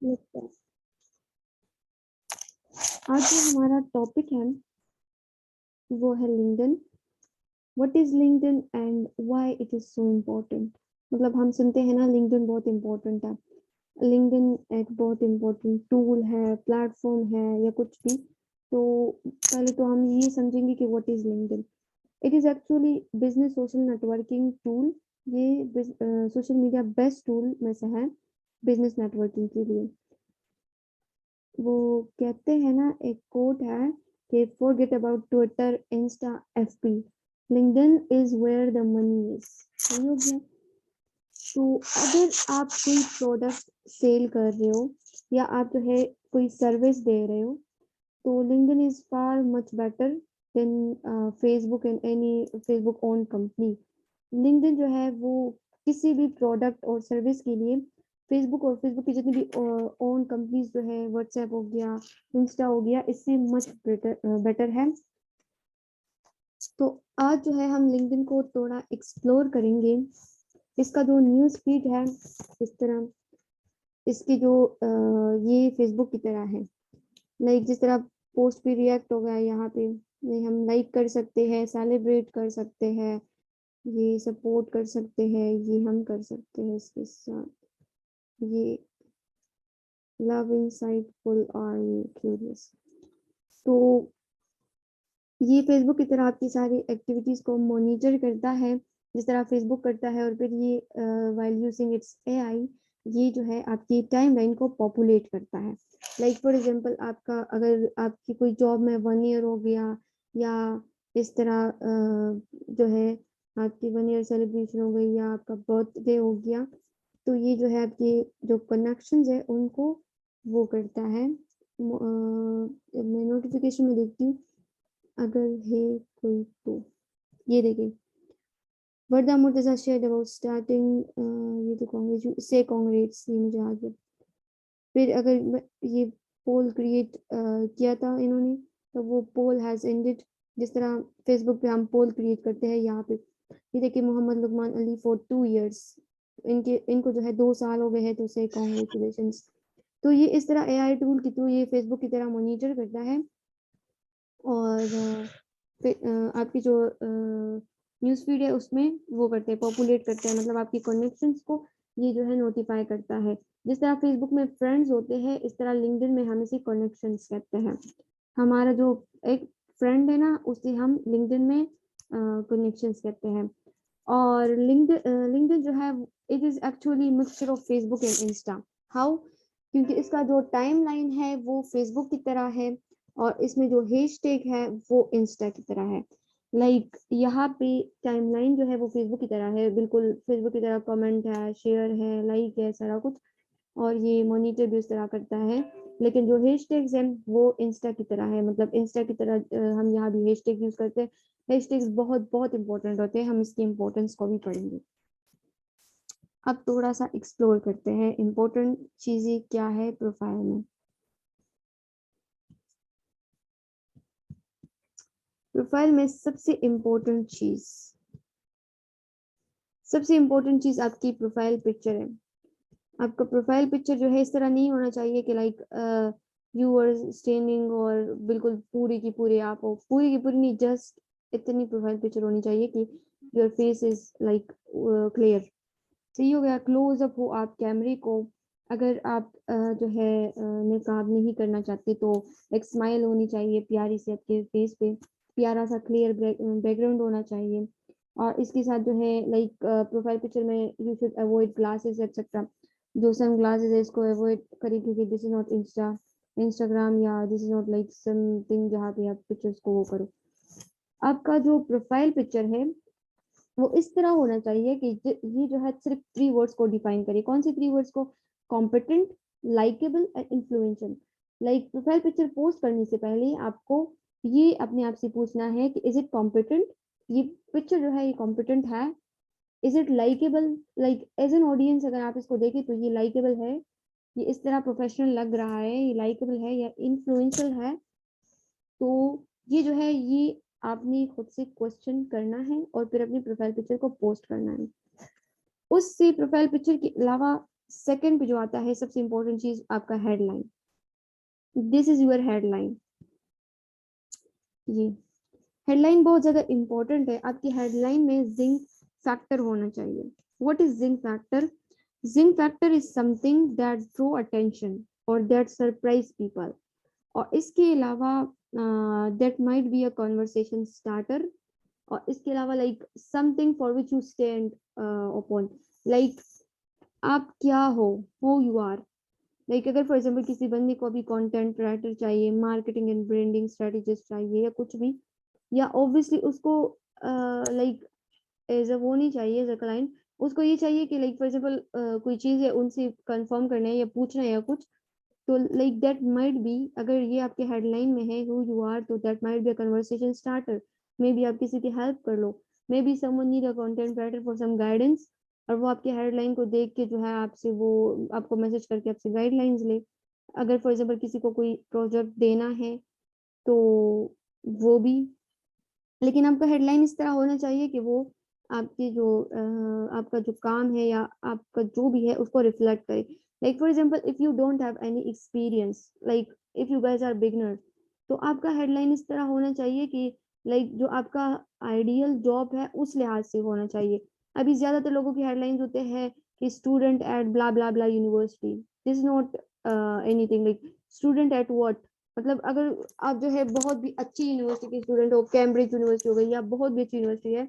लगता है। आज जो हमारा टॉपिक है वो है LinkedIn. What is LinkedIn and why it is so important. मतलब हम सुनते हैं ना लिंक्डइन बहुत इम्पोर्टेंट है। लिंक्डइन एक बहुत इम्पोर्टेंट टूल है, प्लेटफॉर्म है या कुछ भी। तो पहले तो हम ये समझेंगे कि what is LinkedIn. It is actually business social networking tool. ये सोशल मीडिया बेस्ट टूल में से है बिजनेस नेटवर्किंग के लिए। वो कहते हैं ना, एक कोट है कि forget about Twitter, insta, FB, LinkedIn is where the money is. सही हो गया। तो अगर आप कोई प्रोडक्ट सेल कर रहे हो या आप जो है कोई सर्विस दे रहे हो, तो LinkedIn is far much better than Facebook and any Facebook own company. LinkedIn जो है वो किसी भी प्रोडक्ट और सर्विस के लिए फेसबुक और फेसबुक की जितनी भी ओन कंपनीज जो है, व्हाट्सएप हो गया, इंस्टा हो गया, इससे मच बेटर है। तो आज जो है हम लिंक्डइन को थोड़ा एक्सप्लोर करेंगे। इसका जो न्यूज़ फीड है, इस तरह इसकी जो ये फेसबुक की तरह है। लाइक जिस तरह पोस्ट पे रिएक्ट हो गया, यहाँ पे ये हम लाइक कर सकते हैं, सेलिब्रेट कर सकते हैं, ये सपोर्ट कर सकते हैं, ये हम कर सकते हैं इसके साथ। ये लव इंसाइटफुल और ये क्यूरियस। तो ये फेसबुक की तरह आपकी सारी एक्टिविटीज को मॉनिटर करता है जिस तरह फेसबुक करता है। और फिर ये व्हाइल यूजिंग इट्स एआई, ये जो है आपकी टाइमलाइन को पॉपुलेट करता है। लाइक फॉर एग्जांपल, आपका अगर आपकी कोई जॉब में 1 ईयर हो गया या इस तरह जो है आपकी 1 ईयर सेलिब्रेशन हो गई या आपका बर्थडे हो गया, तो ये जो है आपकी जो कनेक्शंस है उनको वो करता है। मैं नोटिफिकेशन में देखती हूँ अगर है कोई, तो ये देखिए, वर्दा मुर्तजा शेयर्ड अबाउट स्टार्टिंग, ये तो कांग्रेस से कांग्रेस, ये मुझे आ गया। फिर अगर ये पोल क्रिएट किया था इन्होंने, तो वो पोल हैज एंडेड। जिस तरह फेसबुक पे हम पोल क्रिएट करते हैं, यहाँ पे ये देखिए, मोहम्मद लुकमान अली फॉर 2 इयर्स, इनको जो है 2 साल हो गए हैं, तो से कांग्रेचुलेशन। तो ये इस तरह एआई टूल के थ्रू ये फेसबुक की तरह मॉनिटर करता है। और आपकी जो न्यूज़ फीड है उसमें वो करते हैं, पॉपुलेट करते हैं, मतलब आपकी कनेक्शंस को ये जो है नोटिफाई करता है। जिस तरह फेसबुक में फ्रेंड्स होते हैं, इस तरह लिंक्डइन में हम इसे कनेक्शंस कहते हैं। हमारा जो एक फ्रेंड है ना, उसे हम लिंक्डइन में कनेक्शंस कहते हैं। और लिंक्डइन जो है, it is actually mixture of Facebook and Insta. How? क्योंकि इसका जो टाइमलाइन है वो फेसबुक की तरह है और इसमें जो हैशटैग है वो इंस्टा की तरह है। लाइक यहाँ पे टाइमलाइन जो है वो फेसबुक की तरह है, बिल्कुल फेसबुक की तरह कमेंट है, शेयर है, लाइक है, सारा कुछ। और ये मॉनिटर भी उस तरह करता है। लेकिन जो हैशटैग्स हैं वो इंस्टा की तरह है, मतलब इंस्टा की तरह हम यहाँ भी हैशटैग यूज करते हैं। हैशटैग्स बहुत बहुत इंपॉर्टेंट होते हैं, हम इसकी इंपॉर्टेंस को भी पढ़ेंगे। अब थोड़ा सा एक्सप्लोर करते हैं इंपॉर्टेंट चीजें क्या है प्रोफाइल में। प्रोफाइल में सबसे इम्पोर्टेंट चीज आपकी प्रोफाइल पिक्चर है। आपका प्रोफाइल पिक्चर जो है इस तरह नहीं होना चाहिए कि लाइक यू आर स्टैंडिंग और बिल्कुल पूरी की पूरी आप हो, पूरी की पूरी नहीं, जस्ट इतनी प्रोफाइल पिक्चर होनी चाहिए कि your face is like clear. सही हो गया। क्लोज अप हो आप कैमरे को। अगर आप जो है निकाब नहीं करना चाहते, तो एक स्माइल होनी चाहिए प्यारी सी आपके फेस पे, प्यारा सा क्लियर बैकग्राउंड होना चाहिए। और इसके साथ जो है लाइक प्रोफाइल पिक्चर में you should avoid glasses etcetera. जो सन ग्लासेस है इसको अवॉइड करें, क्योंकि दिस इज नॉट इंस्टाग्राम या this is not like something जहाँ पे आप पिक्चर्स को वो करो। आपका जो प्रोफाइल पिक्चर है वो इस तरह होना चाहिए कि ये जो है सिर्फ 3 वर्ड्स को डिफाइन करे। कौन सी 3 वर्ड्स को? Competent, likeable and influential. Like profile picture post करने से पहले आपको ये अपने आप से पूछना है कि इज इट कॉम्पिटेंट, ये पिक्चर जो है ये कॉम्पिटेंट है। Is it likeable, like as an audience अगर आप इसको देखें तो ये लाइकेबल है, ये इस तरह प्रोफेशनल लग रहा है, ये लाइकेबल है या इन्फ्लुएंशियल है। तो ये जो है ये आपने खुद से क्वेश्चन करना है और फिर अपनी प्रोफाइल पिक्चर को पोस्ट करना है। उससे प्रोफाइल पिक्चर के अलावा सेकंड पे जो आता है सबसे इंपॉर्टेंट चीज आपका headline. This is your headline. ये हेडलाइन बहुत ज्यादा इंपॉर्टेंट है। आपकी हेडलाइन में जिंक फैक्टर होना चाहिए। What is zinc factor? Zinc factor is something that draw attention और दैट सरप्राइज पीपल। और इसके अलावा that might be a conversation starter. और इसके अलावा like something for which you stand upon. Like आप क्या हो यू आर। लाइक अगर फॉर एग्जाम्पल किसी बंदे को अभी कंटेंट राइटर चाहिए, मार्केटिंग एंड ब्रांडिंग स्ट्रेटेजिस्ट चाहिए या कुछ भी, या ऑब्वियसली उसको लाइक एज अ वो नहीं चाहिए एज अ क्लाइंट, उसको ये चाहिए कि लाइक फॉर एग्जाम्पल कोई चीज़ है उनसे कंफर्म करना है या पूछना है या कुछ, तो लाइक दैट माइट बी, अगर ये आपके हेडलाइन में है हु यू आर, तो that might be a conversation starter. Maybe आप किसी की हेल्प कर लो, maybe someone need a content writer for some guidance, और वो आपके हेडलाइन को देख के जो है आपसे वो आपको मैसेज करके आपसे गाइडलाइंस ले। अगर फॉर एग्जाम्पल किसी को कोई प्रोजेक्ट देना है तो वो भी। लेकिन आपका हेडलाइन इस तरह होना चाहिए कि वो आपकी जो आपका जो काम है या आपका जो भी है उसको रिफ्लेक्ट करे। Like for example if you don't have any experience, like if you guys are beginner, तो आपका हेडलाइन इस तरह होना चाहिए कि लाइक जो आपका आइडियल जॉब है उस लिहाज से होना चाहिए। अभी ज्यादातर लोगों की हेडलाइंस होते हैं कि student at blah blah blah university. This is not anything like student at what. मतलब अगर आप जो है बहुत भी अच्छी यूनिवर्सिटी के स्टूडेंट हो, कैम्ब्रिज यूनिवर्सिटी हो गई या बहुत भी अच्छी यूनिवर्सिटी है,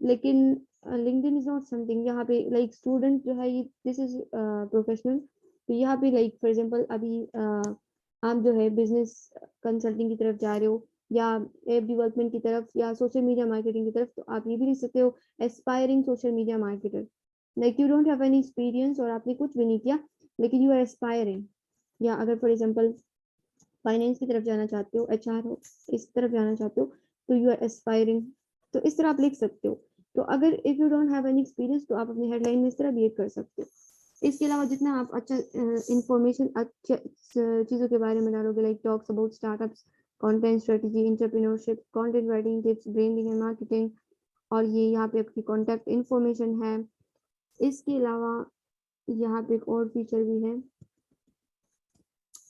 लेकिन लिंक्डइन इज नॉट समथिंग। यहाँ पे लाइक स्टूडेंट जो है ये दिस इज प्रोफेशनल। तो यहाँ पे लाइक फॉर एग्जांपल अभी आप जो है बिजनेस कंसल्टिंग की तरफ जा रहे हो या ऐप डेवलपमेंट की तरफ या सोशल मीडिया मार्केटिंग की तरफ, तो आप ये भी लिख सकते हो aspiring social media marketer. Like you don't have any experience और आपने कुछ भी नहीं किया, लेकिन यू आर एस्पायरिंग। या अगर फॉर एग्जाम्पल फाइनेंस की तरफ जाना चाहते हो, एचआर हो, इस तरफ जाना चाहते हो, तो यू आर एस्पायरिंग। तो इस तरह आप लिख सकते हो। तो अगर if you don't have any experience तो आप अपनी हेडलाइन में इस तरह भी कर सकते हो। इसके अलावा जितना आप अच्छा इंफॉर्मेशन अच्छे चीज़ों के बारे में डालोगे, like talks about startups, content strategy, entrepreneurship, content writing tips, branding and marketing, और ये यहाँ पे आपकी कॉन्टैक्ट इन्फॉर्मेशन है। इसके अलावा यहाँ पे एक और फीचर भी है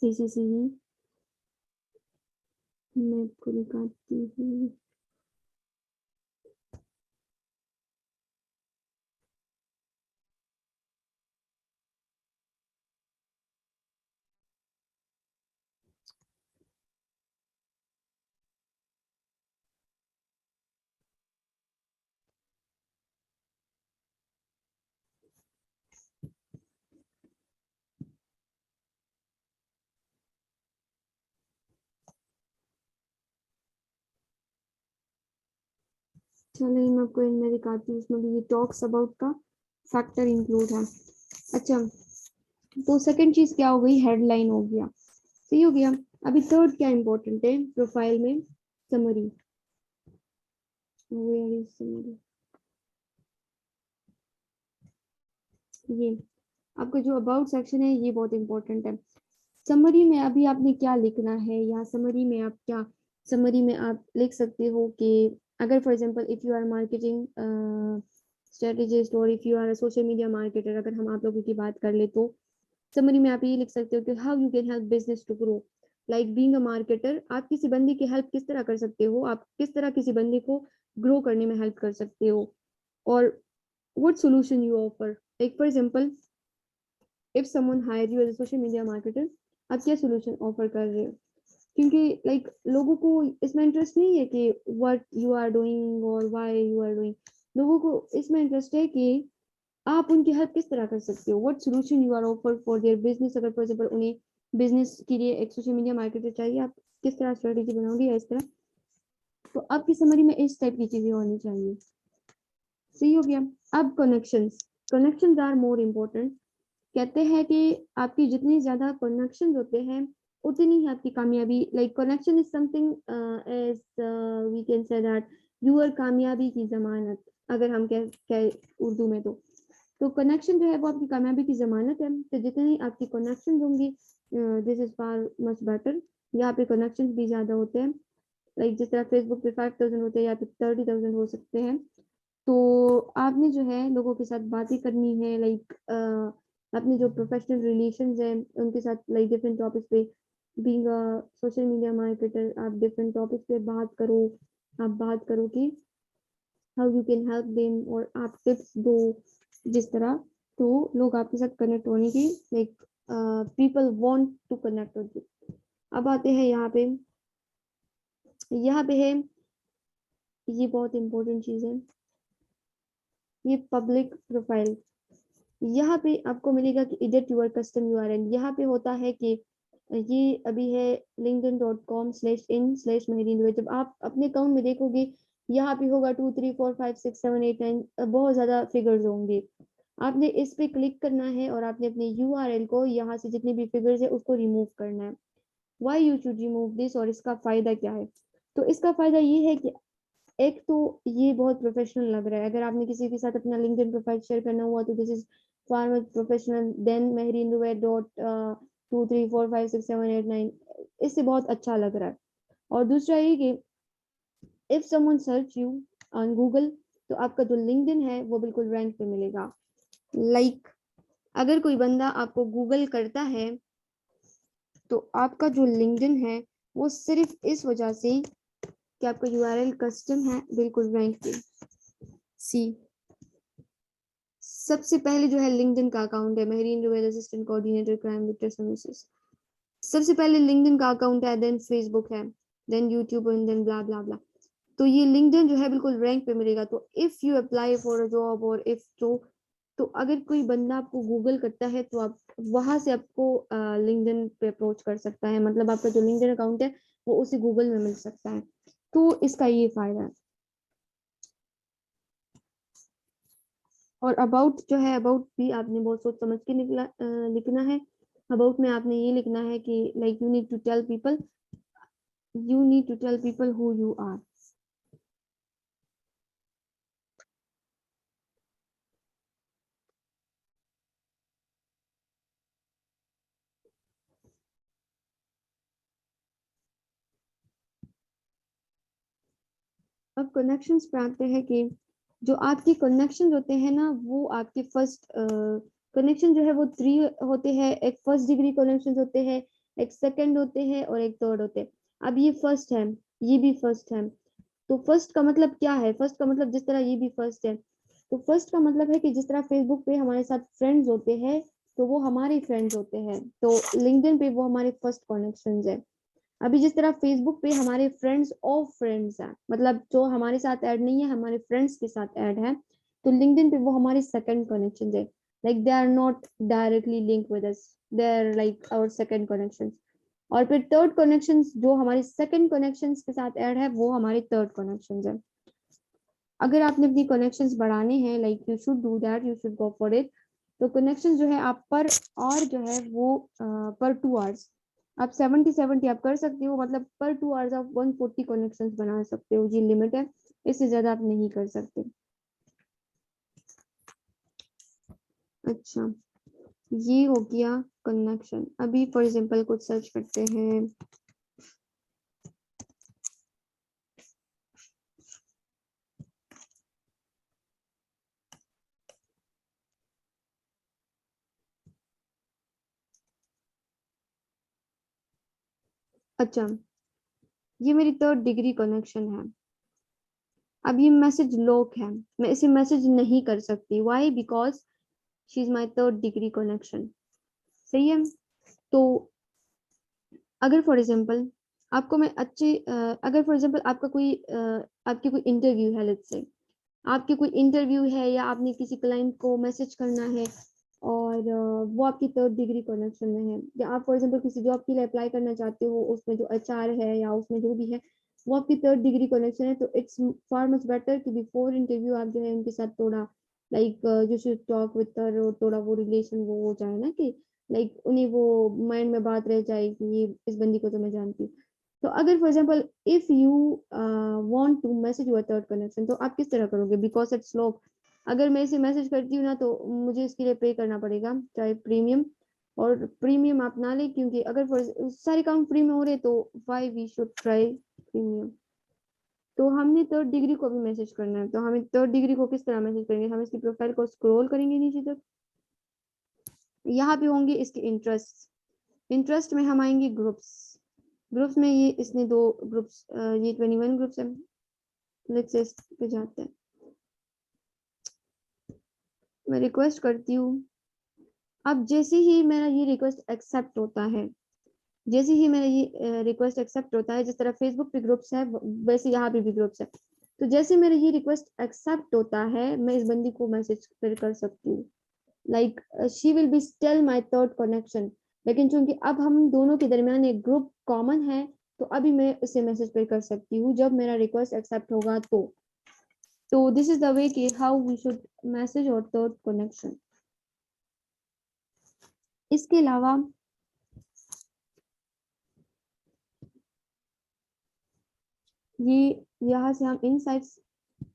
इसी से ही, मैं आपको दिखाती हूँ। चलिए मैं आपको इनमें दिखाती हूँ, उसमें भी ये टॉक्स अबाउट का फैक्टर इंक्लूड है। अच्छा, तो सेकंड चीज क्या हो गई, हेडलाइन हो गया, सही हो गया। अभी थर्ड क्या इंपॉर्टेंट है प्रोफाइल में, समरी। Where is summary? ये आपका जो अबाउट सेक्शन है ये बहुत इंपॉर्टेंट है। समरी में अभी आपने क्या लिखना है, या समरी में आप क्या, समरी में आप लिख सकते हो कि अगर for example if you are marketing strategist और if you are social media marketer, अगर हम आप लोगों की बात कर ले तो समरी में आप ये लिख सकते हो कि how you can help business to grow. Like being a marketer, आप किसी बंदे की हेल्प किस तरह कर सकते हो, आप किस तरह किसी बंदे को ग्रो करने में हेल्प कर सकते हो, और what solution you offer. Like for example if someone hire you as a social media marketer, आप क्या सॉल्यूशन ऑफर कर रहे हो। क्योंकि लाइक लोगों को इसमें इंटरेस्ट नहीं है कि व्हाट यू आर डूइंग और व्हाई यू आर डूइंग। लोगों को इसमें इंटरेस्ट है कि आप उनकी हेल्प किस तरह कर सकते हो, what solution you are offer for their business. अगर फॉर एग्जांपल उन्हें बिजनेस के लिए एक सोशल मीडिया मार्केटर चाहिए, आप किस तरह स्ट्रेटेजी बनाओगे या इस तरह। तो आपकी समरी में इस टाइप की चीजें होनी चाहिए, सही हो गया। अब connections, connections are more important. कहते हैं कि आपकी जितनी ज्यादा कनेक्शन होते हैं उतनी ही आपकी कामयाबी, like connection is something as we can say that your कामयाबी की जमानत, अगर हम कह उर्दू में तो कनेक्शन जो है वो आपकी कामयाबी की जमानत है। तो जितनी आपकी कनेक्शन होंगी, this is far much better. यहाँ पे कनेक्शन भी ज्यादा होते हैं, लाइक जिस तरह फेसबुक पे 5,000 होते हैं या फिर 30,000 हो सकते हैं। तो आपने जो है लोगों के साथ बातें करनी है, लाइक अपने जो प्रोफेशनल रिलेशंस हैं उनके साथ लाइक डिफरेंट टॉपिक्स पे, being a social media marketer, आप डिफरेंट टॉपिक्स पे बात करो, आप बात करो कि how you can help them, और आप टिप्स दो जिस तरह, तो लोग आपके साथ कनेक्ट होने की like people want to connect with you. अब आते हैं यहाँ पे है, ये बहुत इंपॉर्टेंट चीज है, ये पब्लिक प्रोफाइल। यहाँ पे आपको मिलेगा कि एडिट योर कस्टम यूआरएल। यहाँ पे होता है कि ये अभी है linkedin.com/in/महरीन। जब आप अपने अकाउंट में देखोगे यहाँ पे होगा 2 3 4 5 6 7 8 9, बहुत ज्यादा फिगर्स होंगे। आपने इस पे क्लिक करना है और आपने अपने यूआरएल को यहाँ से जितने भी फिगर्स है उसको रिमूव करना है। Why you should remove this, और इसका फायदा क्या है? तो इसका फायदा ये है कि एक तो ये बहुत प्रोफेशनल लग रहा है। अगर आपने किसी के साथ अपना लिंक्डइन प्रोफाइल शेयर करना हुआ तो this is far much professional than mehreenruwait.2345678 9, इससे बहुत अच्छा लग रहा है। और दूसरा ये कि if someone search you on Google, तो आपका जो लिंक्डइन है वो बिल्कुल रैंक पे मिलेगा। लाइक अगर कोई बंदा आपको गूगल करता है तो आपका जो लिंक्डइन है वो सिर्फ इस वजह से कि आपका यूआरएल कस्टम है बिल्कुल रैंक पे। सी सबसे पहले जो है लिंक्डइन का अकाउंट है Mahreen Rubail assistant coordinator crime victim services. सबसे पहले लिंक्डइन का अकाउंट है, देन फेसबुक है, then YouTube and then blah blah blah. तो ये लिंक्डइन जो है बिल्कुल रैंक पे मिलेगा। तो if you apply for a job और इफ तो अगर कोई बंदा आपको गूगल करता है तो आप वहां से आपको लिंक्डइन पे अप्रोच कर सकता है। मतलब आपका जो लिंक्डइन अकाउंट है वो उसी गूगल में मिल सकता है। तो इसका ये फायदा है। और अबाउट जो है, अबाउट भी आपने बहुत सोच समझ के लिखना है। अबाउट में आपने ये लिखना है कि like you need to tell people who you are. अब कनेक्शंस पे आते हैं कि जो आपके कनेक्शन होते हैं ना वो आपके फर्स्ट कनेक्शन जो है वो 3 होते हैं। एक फर्स्ट डिग्री कनेक्शन होते हैं, एक सेकंड होते हैं और एक थर्ड होते हैं। अब ये फर्स्ट है, ये भी फर्स्ट है। तो फर्स्ट का मतलब क्या है? फर्स्ट का मतलब जिस तरह ये भी फर्स्ट है, तो फर्स्ट का मतलब है कि जिस तरह फेसबुक पे हमारे साथ फ्रेंड्स होते हैं तो वो हमारे फ्रेंड्स होते हैं, तो लिंक्डइन पे वो हमारे फर्स्ट कनेक्शंस है। अभी जिस तरह फेसबुक पे हमारे फ्रेंड्स ऑफ फ्रेंड्स हैं, मतलब जो हमारे साथ ऐड नहीं है हमारे फ्रेंड्स के साथ ऐड है, तो लिंक्डइन पे वो हमारे सेकंड कनेक्शन है। Like they are not directly link with us, they are like our second connection. और फिर थर्ड कनेक्शंस जो हमारे सेकंड कनेक्शंस के साथ ऐड है वो हमारे थर्ड कनेक्शंस है। अगर आपने अपनी कनेक्शंस बढ़ाने हैं, like you should do that, you should go for it. तो कनेक्शन जो है आप पर और जो है वो पर 2 आवर्स आप 70 आप कर सकते हो। मतलब पर 2 आवर्स आप 140 कनेक्शंस बना सकते हो, जी लिमिट है, इससे ज्यादा आप नहीं कर सकते। अच्छा, ये हो गया कनेक्शन। अभी फॉर एग्जांपल कुछ सर्च करते हैं। अच्छा, ये मेरी थर्ड डिग्री कनेक्शन है। अब ये मैसेज लॉक है, मैं इसे मैसेज नहीं कर सकती। Why? Because she is my third degree connection. सही है। तो अगर फॉर एग्जांपल आपको मैं अगर फॉर एग्जांपल आपकी कोई इंटरव्यू है, लेट्स से आपकी कोई इंटरव्यू है या आपने किसी क्लाइंट को मैसेज करना है और वो आपकी थर्ड डिग्री कनेक्शन में है, या आप फॉर एग्जांपल किसी जॉब के लिए अप्लाई करना चाहते हो, उसमें जो एचआर है या उसमें जो भी है वो आपकी थर्ड डिग्री कनेक्शन है, तो इट्स फार मच बेटर कि बिफोर इंटरव्यू आप जो है उनके साथ थोड़ा like you should talk with her, और थोड़ा वो रिलेशन वो हो जाए ना कि लाइक उन्हें वो माइंड में बात रह जाए कि ये इस बंदी को तो मैं जानती हूँ। तो अगर for example if you want to message your third connection, तो आप किस तरह करोगे? Because it's lock. अगर मैं इसे मैसेज करती हूँ ना तो मुझे इसके लिए पे करना पड़ेगा, चाहे प्रीमियम। और प्रीमियम आप ना ले, क्योंकि अगर सारे काम फ्री में हो रहे तो why we should try premium. तो हमने थर्ड डिग्री को भी मैसेज करना है, तो हमें थर्ड डिग्री को किस तरह मैसेज करेंगे? हम इसकी प्रोफाइल को स्क्रॉल करेंगे नीचे तक। यहाँ पे होंगे इसके इंटरेस्ट में हम आएंगे ग्रुप्स में ये इसने 2 ग्रुप्स, ये 21 ग्रुप्स है। लेट्स से इस पे जाते हैं। मैं रिक्वेस्ट करती हूँ, अब जैसे ही मेरा ये रिक्वेस्ट एक्सेप्ट होता है, जैसे ही मेरा ये रिक्वेस्ट एक्सेप्ट होता है, जिस तरह फेसबुक पे ग्रुप्स है वैसे यहाँ पे भी ग्रुप्स है, तो जैसे मेरा ये रिक्वेस्ट एक्सेप्ट होता है मैं इस बंदी को मैसेज फिर कर सकती हूँ, like she will be still my third connection. लेकिन चूंकि अब हम दोनों के दरमियान एक ग्रुप कॉमन है, तो अभी मैं उसे मैसेज पे कर सकती हूँ जब मेरा रिक्वेस्ट एक्सेप्ट होगा। तो दिस इज द वे कि हाउ वी शुड मैसेज और थर्ड कनेक्शन। इसके अलावा ये यहाँ से हम इनसाइट्स,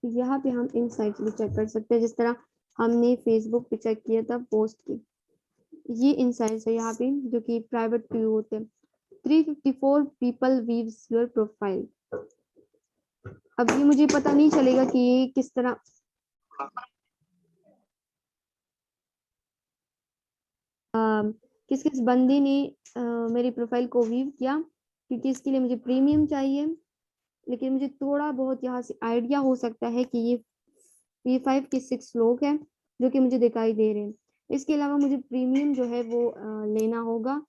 यहाँ पे हम इनसाइट्स भी चेक कर सकते हैं, जिस तरह हमने फेसबुक पे चेक किया था पोस्ट की। ये इनसाइट्स है यहाँ पे जो कि प्राइवेट व्यू होते हैं। 354 पीपल व्यूज योर प्रोफाइल। अब ये मुझे पता नहीं चलेगा कि ये किस तरह किस किस बंदे ने मेरी प्रोफाइल को व्यू किया, क्योंकि इसके लिए मुझे प्रीमियम चाहिए। लेकिन मुझे थोड़ा बहुत यहाँ से आइडिया हो सकता है कि ये 5 के 6 लोग हैं जो कि मुझे दिखाई दे रहे हैं। इसके अलावा मुझे प्रीमियम जो है वो लेना होगा।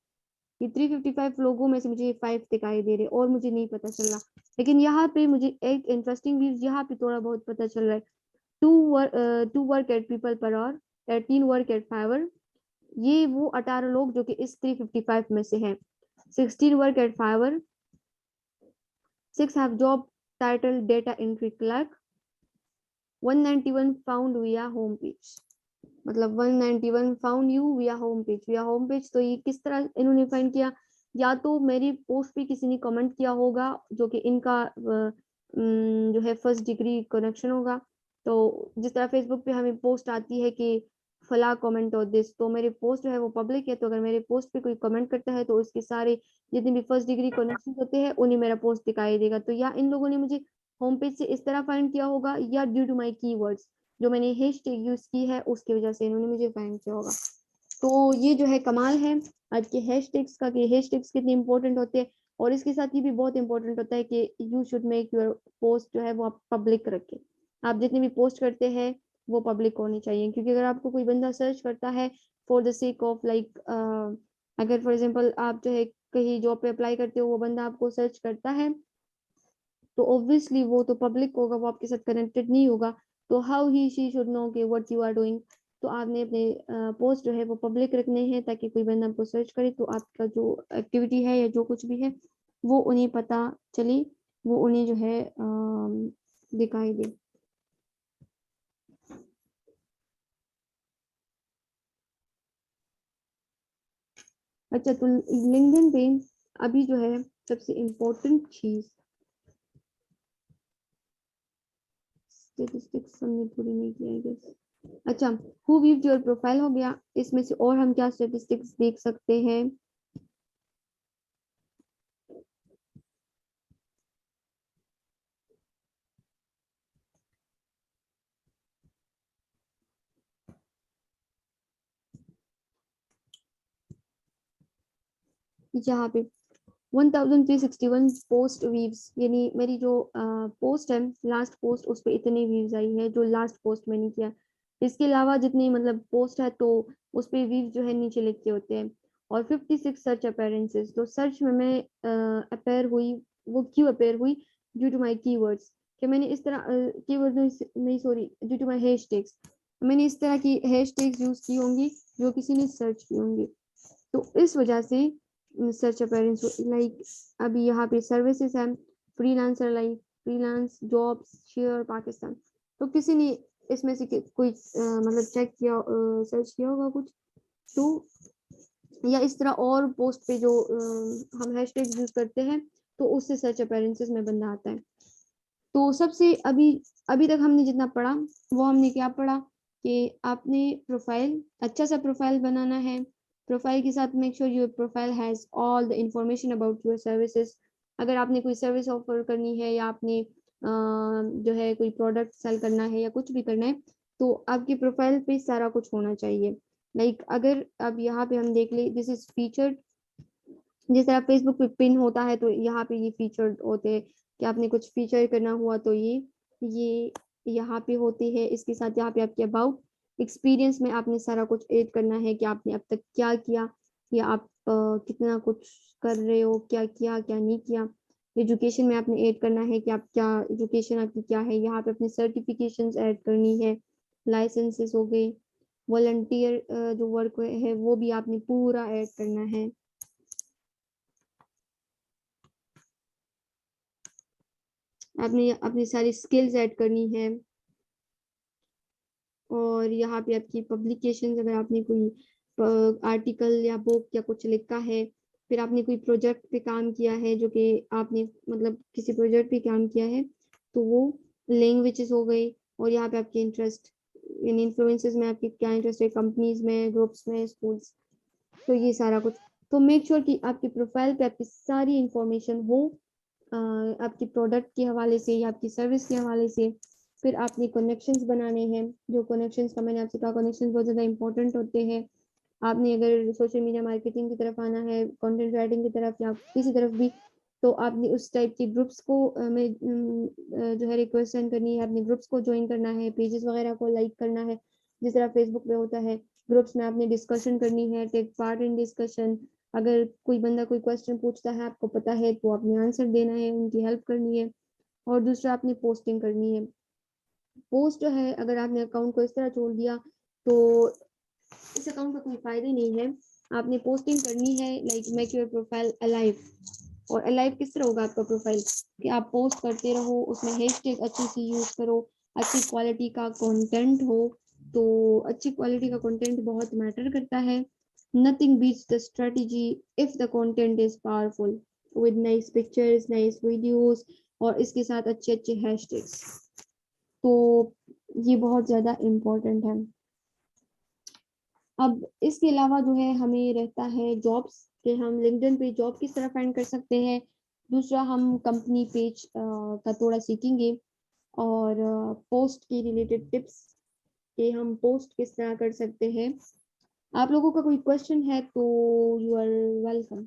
ये 355 लोगों में से मुझे 5 दिखाई दे रहे और मुझे नहीं पता चल रहा। लेकिन यहाँ पे मुझे एक इंटरेस्टिंग व्यूज यहाँ पे थोड़ा बहुत पता चल रहा है। 2 work at people per hour, 13 work at Fiverr. ये वो 18 लोग जो कि इस 355 में से हैं। 16 work at Fiverr, 6 have job title data entry clerk, 191 found via home page। मतलब 191 फाउंड यू विया होम पेज। विया होम पेज तो ये किस तरह इन्होंने फाइंड किया, या तो मेरी पोस्ट पे किसी ने कमेंट किया होगा जो कि इनका जो है फर्स्ट डिग्री कनेक्शन होगा। तो जिस तरह फेसबुक पे हमें पोस्ट आती है कि फला कमेंट और दिस, तो मेरी पोस्ट जो है वो पब्लिक है, तो अगर मेरे पोस्ट पे कोई कमेंट करता है तो उसके सारे जितने भी फर्स्ट डिग्री कनेक्शन होते हैं उन्हें मेरा पोस्ट दिखाई देगा। तो या इन लोगों ने मुझे होम पेज से इस तरह फाइंड किया होगा, या ड्यू टू माई कीवर्ड्स जो मैंने हैशटैग यूज की है उसकी वजह से इन्होंने मुझे फाइंड किया होगा। तो ये जो है कमाल है आज के हैशटैग्स का, कि हैशटैग्स कितने इंपॉर्टेंट होते हैं। और इसके साथ ये भी बहुत इंपॉर्टेंट होता है कि you should make your post जो है वो आप पब्लिक रखें। आप जितने भी पोस्ट करते हैं वो पब्लिक होनी चाहिए, क्योंकि अगर आपको कोई बंदा सर्च करता है for the sake of like, अगर फॉर एग्जाम्पल आप जो है कहीं जॉब पे अप्लाई करते हो, वो बंदा आपको सर्च करता है तो ऑब्वियसली वो तो पब्लिक होगा, वो आपके साथ कनेक्टेड नहीं होगा। तो how he she should know कि व्हाट यू आर डूइंग। तो आपने अपने पोस्ट जो है वो पब्लिक रखने हैं, ताकि कोई बंदा आपको सर्च करे तो आपका जो एक्टिविटी है या जो कुछ भी है वो उन्हें पता चले, वो उन्हें जो है दिखाई दे। अच्छा, तो लिंक्डइन पे अभी जो है सबसे इम्पोर्टेंट चीज, स्टैटिस्टिक्स हमने पूरी नहीं किया है गेस। अच्छा, हु व्यूड योर प्रोफाइल हो गया। इसमें से और हम क्या स्टैटिस्टिक्स देख सकते हैं। यहाँ पे 1361 पोस्ट व्यूज, यानी मेरी जो पोस्ट है लास्ट पोस्ट उस पर इतने व्यूज आई है जो लास्ट पोस्ट मैंने किया। इसके अलावा जितनी मतलब पोस्ट है तो उस पर व्यूज जो है नीचे लिख के होते हैं। और 56 सर्च अपेयरेंसेस, तो सर्च में मैं अपेयर हुई, वो क्यों अपेयर हुई, ड्यू टू माई कीवर्ड्स। कि मैंने इस तरह कीवर्ड नहीं sorry, due to my hashtags, मैंने इस तरह की हैशटैग्स यूज की होंगी जो किसी ने सर्च की होंगी, तो इस वजह से सर्च अपेरेंस। लाइक अभी यहाँ पे सर्विसेज है, freelancer like freelance jobs share Pakistan. तो किसी ने इसमें से कोई मतलब चेक किया, सर्च किया होगा कुछ, तो या इस तरह और पोस्ट पे जो हम हैशटैग यूज करते हैं तो उससे सर्च अपेरेंसेस में बंदा आता है। तो सबसे अभी अभी तक हमने जितना पढ़ा वो हमने क्या पढ़ा कि आपने प्रोफाइल, अच्छा सा प्रोफाइल बनाना है। प्रोफाइल के साथ make sure your profile has all the information about your services. अगर आपने कोई सर्विस ऑफर करनी है या आपने जो है कोई प्रोडक्ट सेल करना है या कुछ भी करना है, तो आपकी प्रोफाइल पे सारा कुछ होना चाहिए। लाइक अगर अब यहाँ पे हम देख ले, दिस इज फीचर्ड, जिस तरह फेसबुक पे पिन होता है तो यहाँ पे ये फीचर्ड होते हैं कि आपने कुछ फीचर करना हुआ तो ये यहाँ पे होते हैं। इसके साथ यहाँ पे आपके अबाउट एक्सपीरियंस में आपने सारा कुछ ऐड करना है कि आपने अब तक क्या किया, या आप कितना कुछ कर रहे हो, क्या किया क्या नहीं किया। एजुकेशन में आपने ऐड करना है कि आप क्या एजुकेशन आपकी क्या है, यहाँ पे अपनी सर्टिफिकेशंस ऐड करनी है, लाइसेंसेस हो गए, वॉलंटियर जो वर्क है वो भी आपने पूरा ऐड करना है। आपने अपनी सारी स्किल्स ऐड करनी है। और यहाँ पे आपकी पब्लिकेशंस, अगर आपने कोई आर्टिकल या बुक या कुछ लिखा है, फिर आपने कोई प्रोजेक्ट पे काम किया है जो कि आपने मतलब किसी प्रोजेक्ट पे काम किया है, तो वो लैंग्वेजेस हो गई। और यहाँ पे आपके इंटरेस्ट इन इन्फ्लुएंसेस में आपके क्या इंटरेस्ट है, कंपनीज में, ग्रुप्स में, स्कूल्स, तो ये सारा कुछ। तो मेक श्योर कि आपकी प्रोफाइल पे आपकी सारी इंफॉर्मेशन हो, आपकी प्रोडक्ट के हवाले से या आपकी सर्विस के हवाले से। फिर आपने कनेक्शंस बनाने हैं, जो कनेक्शंस का मैंने आपसे कहा, कनेक्शंस बहुत ज़्यादा इंपॉर्टेंट होते हैं। आपने अगर सोशल मीडिया मार्केटिंग की तरफ आना है, कंटेंट राइटिंग की तरफ या किसी तरफ भी, तो आपने उस टाइप के ग्रुप्स को जो है रिक्वेस्ट सेंड करनी है, आपने ग्रुप्स को ज्वाइन करना है, पेजेस वगैरह को लाइक करना है, जिस तरह फेसबुक पे होता है। ग्रुप्स में आपने डिस्कशन करनी है, टेक पार्ट इन डिस्कशन। अगर कोई बंदा कोई क्वेश्चन पूछता है, आपको पता है, तो आपने आंसर देना है, उनकी हेल्प करनी है। और दूसरा आपने पोस्टिंग करनी है। पोस्ट जो है, अगर आपने अकाउंट को इस तरह छोड़ दिया तो इस अकाउंट का कोई फायदा ही नहीं है। आपने पोस्टिंग करनी है, like make your profile alive. और अलाइव किस तरह होगा आपका प्रोफाइल, कि आप पोस्ट करते रहो, उसमें हैशटैग अच्छी सी यूज करो, अच्छी क्वालिटी का कंटेंट हो। तो अच्छी क्वालिटी का कंटेंट बहुत मैटर करता है। Nothing beats the strategy if the content is powerful, with nice pictures, nice videos, और इसके साथ अच्छे अच्छे हैशटैग्स। तो ये बहुत ज्यादा इम्पोर्टेंट है। अब इसके अलावा जो है हमें रहता है जॉब्स, कि हम लिंक्डइन पे जॉब किस तरह फाइंड कर सकते हैं। दूसरा हम कंपनी पेज का थोड़ा सीखेंगे, और पोस्ट की रिलेटेड टिप्स कि हम पोस्ट किस तरह कर सकते हैं। आप लोगों का कोई क्वेश्चन है तो यू आर वेलकम।